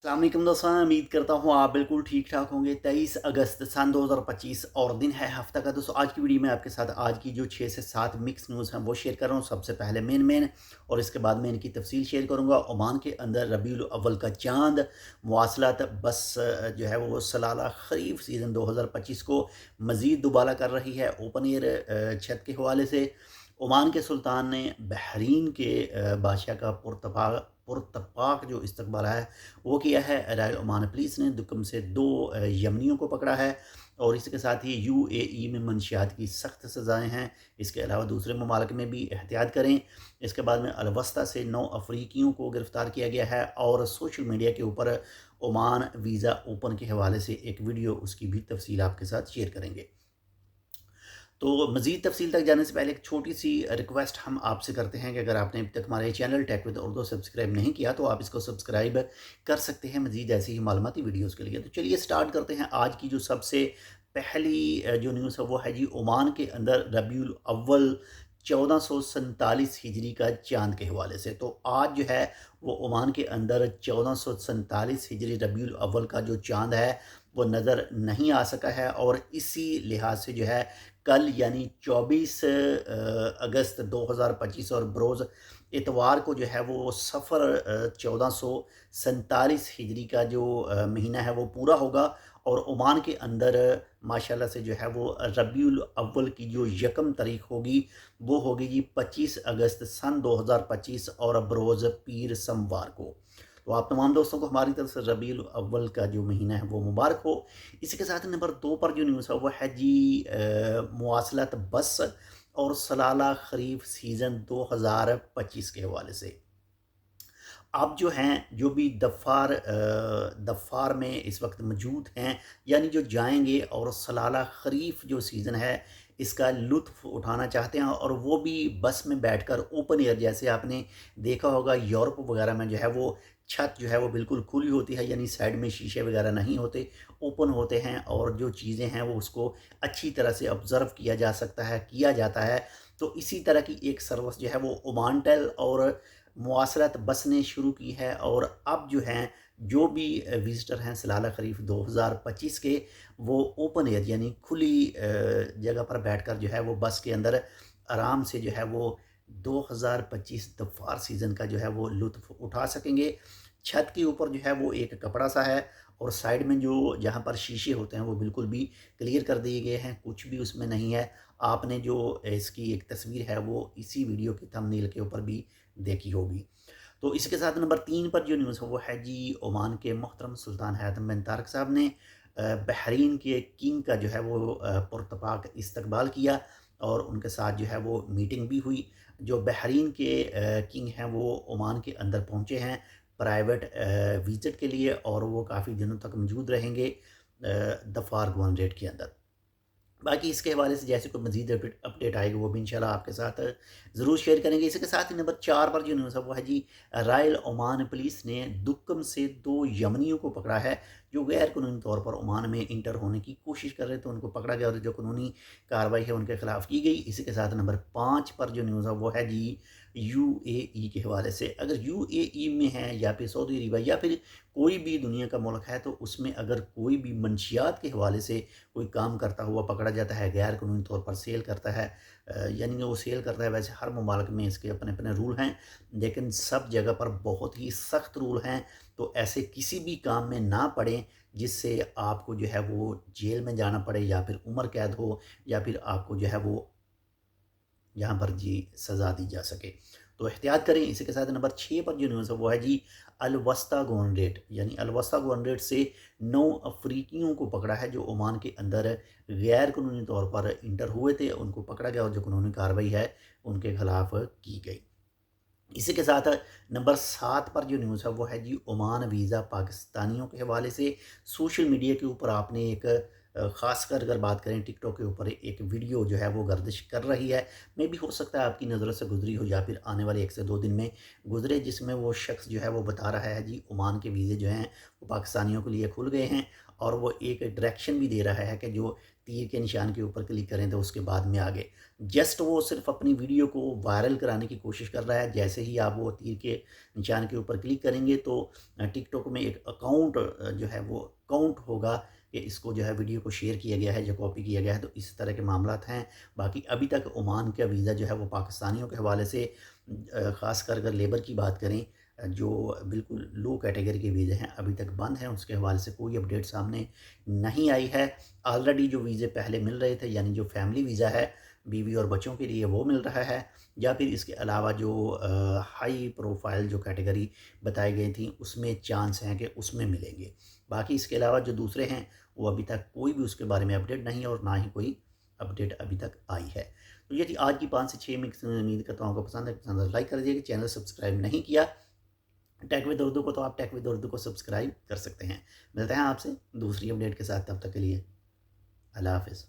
अस्सलाम वालेकुम दोस्तों, मैं उम्मीद करता हूँ आप बिल्कुल ठीक ठाक होंगे। 23 अगस्त सन 2025 और दिन है हफ्ता का। दोस्तों आज की वीडियो में आपके साथ आज की जो 6 से 7 मिक्स न्यूज़ हैं वो शेयर कर रहा हूँ। सबसे पहले मेन और इसके बाद मैं इनकी तफसील शेयर करूँगा। ओमान के अंदर रबीउल अव्वल का चांद, मवासलात बस जो है वो सलाला खरीफ सीज़न 2025 को मज़ीद दुबाला कर रही है। ओपन एयर छत के हवाले से ओमान के सुल्तान ने बहरीन के बादशाह का पुरतपाक जो इस्तकबाल है वो किया है। रॉयल ओमान पुलिस ने दुकम से 2 यमनियों को पकड़ा है और इसके साथ ही यूएई में मंशियात की सख्त सज़ाएँ हैं। इसके अलावा दूसरे ममालिक में भी एहतियात करें। इसके बाद में अलवस्ता से 9 अफ्रीकियों को गिरफ़्तार किया गया है और सोशल मीडिया के ऊपर ओमान वीज़ा ओपन के हवाले से एक वीडियो, उसकी भी तफसील आपके साथ शेयर करेंगे। तो मज़ीद तफसील तक जाने से पहले एक छोटी सी रिक्वेस्ट हम आपसे करते हैं कि अगर आपने अभी तक हमारे channel Tech with Urdu subscribe नहीं किया तो आप इसको सब्सक्राइब कर सकते हैं मज़ीद ऐसी ही मालूमाती वीडियोज़ के लिए। तो चलिए स्टार्ट करते हैं। आज की जो सबसे पहली जो न्यूज़ है वो है जी ओमान के अंदर रबीउल अव्वल 1447 हिजरी का चांद के हवाले से। तो आज जो है वो ओमान के अंदर 1447 हिजरी रबीउल अव्वल का जो चांद है वो नज़र नहीं आ सका है और इसी लिहाज से जो है कल यानी 24 अगस्त 2025 और बरोज़ इतवार को जो है वो सफ़र 1447 हिजरी का जो महीना है वो पूरा होगा और ओमान के अंदर माशाल्लाह से जो है वो रबीउल अव्वल की जो यकम तारीख होगी वो होगी जी 25 अगस्त सन 2025 और बरोज़ पीर समवार को। तो आप तमाम दोस्तों को हमारी तरफ से रबीउल अव्वल का जो महीना है वो मुबारक हो। इसी के साथ नंबर 2 पर जो न्यूज़ है वो है जी मवासलात बस और सलाला खरीफ सीज़न 2025 के हवाले से। अब जो हैं जो भी दफ़ार में इस वक्त मौजूद हैं यानी जो जाएंगे और सलाला खरीफ जो सीज़न है इसका लुत्फ़ उठाना चाहते हैं और वो भी बस में बैठकर ओपन एयर, जैसे आपने देखा होगा यूरोप वगैरह में जो है वो छत जो है वो बिल्कुल खुली होती है यानी साइड में शीशे वगैरह नहीं होते, ओपन होते हैं और जो चीज़ें हैं वो उसको अच्छी तरह से ऑब्ज़र्व किया जा सकता है, किया जाता है। तो इसी तरह की एक सर्विस जो है वो ओमान टेल और मवासलात बस ने शुरू की है और अब जो हैं जो भी विज़िटर हैं सलाला खरीफ 2025 के वो ओपन एयर यानी खुली जगह पर बैठकर जो है वो बस के अंदर आराम से जो है वो 2025 दफ़ार सीज़न का जो है वो लुत्फ़ उठा सकेंगे। छत के ऊपर जो है वो एक कपड़ा सा है और साइड में जो जहाँ पर शीशे होते हैं वो बिल्कुल भी क्लियर कर दिए गए हैं, कुछ भी उसमें नहीं है। आपने जो इसकी एक तस्वीर है वो इसी वीडियो की थंबनेल के ऊपर भी देखी होगी। तो इसके साथ नंबर 3 पर जो न्यूज़ है वो है जी ओमान के मोहतरम सुल्तान हैतम बिन तारिक साहब ने बहरीन के किंग का जो है वो पुरतपाक इस्तकबाल किया और उनके साथ जो है वो मीटिंग भी हुई। जो बहरीन के किंग हैं वो ओमान के अंदर पहुँचे हैं प्राइवेट विज़िट के लिए और वो काफ़ी दिनों तक मौजूद रहेंगे दफ़ार गवर्नरेट के अंदर। बाकी इसके हवाले से जैसे कोई मज़ीद अपडेट आएगी वो भी इंशाल्लाह आपके साथ ज़रूर शेयर करेंगे। इसके साथ ही नंबर 4 पर जो न्यूज़ है वो है जी रॉयल ओमान पुलिस ने दुक्कम से 2 यमनियों को पकड़ा है जो गैर कानूनी तौर पर ओमान में इंटर होने की कोशिश कर रहे थे, उनको पकड़ा गया और जो कानूनी कार्रवाई है उनके खिलाफ की गई। इसी के साथ नंबर 5 पर जो न्यूज़ है वो है जी यूएई के हवाले से। अगर यूएई में है या फिर सऊदी अरब या फिर कोई भी दुनिया का मुल्क है तो उसमें अगर कोई भी मंशियात के हवाले से कोई काम करता हुआ पकड़ा जाता है, गैर कानूनी तौर पर सेल करता है, यानी कि वो सेल करता है। वैसे हर ममालिक में इसके अपने अपने रूल हैं लेकिन सब जगह पर बहुत ही सख्त रूल हैं। तो ऐसे किसी भी काम में ना पड़ें जिससे आपको जो है वो जेल में जाना पड़े या फिर उम्र कैद हो या फिर आपको जो है वो यहाँ पर जी सज़ा दी जा सके। तो एहतियात करें। इसी के साथ नंबर 6 पर जो न्यूज़ है वो है जी अलवस्ता गवर्नरेट यानी अलवस्ता गवर्नरेट से 9 अफ्रीकियों को पकड़ा है जो ओमान के अंदर गैर कानूनी तौर पर इंटर हुए थे, उनको पकड़ा गया और जो कानूनी कार्रवाई है उनके खिलाफ की गई। इसी के साथ नंबर 7 पर जो न्यूज़ है वो है जी ओमान वीज़ा पाकिस्तानियों के हवाले से। सोशल मीडिया के ऊपर आपने एक ख़ास कर अगर बात करें टिकटॉक के ऊपर एक वीडियो जो है वो गर्दिश कर रही है। मे भी हो सकता है आपकी नज़रों से गुज़री हो या फिर आने वाले 1 से 2 दिन में गुज़रे, जिसमें वो शख्स जो है वो बता रहा है जी ओमान के वीज़े जो हैं वो पाकिस्तानियों के लिए खुल गए हैं, और वो एक डायरेक्शन भी दे रहा है कि जो तीर के निशान के ऊपर क्लिक करें तो उसके बाद में आगे। जस्ट वो सिर्फ़ अपनी वीडियो को वायरल कराने की कोशिश कर रहा है। जैसे ही आप वो तीर के निशान के ऊपर क्लिक करेंगे तो टिकटॉक में एक अकाउंट जो है वो काउंट होगा कि इसको जो है वीडियो को शेयर किया गया है या कॉपी किया गया है। तो इस तरह के मामलात हैं। बाकी अभी तक ओमान का वीज़ा जो है वो पाकिस्तानियों के हवाले से ख़ास कर अगर लेबर की बात करें, जो बिल्कुल लो कैटेगरी के वीज़े हैं अभी तक बंद हैं, उसके हवाले से कोई अपडेट सामने नहीं आई है। ऑलरेडी जो वीज़े पहले मिल रहे थे, यानी जो फैमिली वीज़ा है बीवी और बच्चों के लिए, वो मिल रहा है, या फिर इसके अलावा जो हाई प्रोफाइल जो कैटेगरी बताई गई थी उसमें चांस हैं कि उसमें मिलेंगे। बाकी इसके अलावा जो दूसरे हैं वो अभी तक कोई भी उसके बारे में अपडेट नहीं है, और ना ही कोई अपडेट अभी तक आई है। तो ये थी आज की 5 से 6 मिक्स। उम्मीद करता हूँ आपको पसंद है। पसंद है लाइक कर दीजिए। चैनल सब्सक्राइब नहीं किया टेक विद उर्दू को, तो आप टेक विद उर्दू को सब्सक्राइब कर सकते हैं। मिलते हैं आपसे दूसरी अपडेट के साथ, तब तक के लिए अल्लाह हाफ़िज़।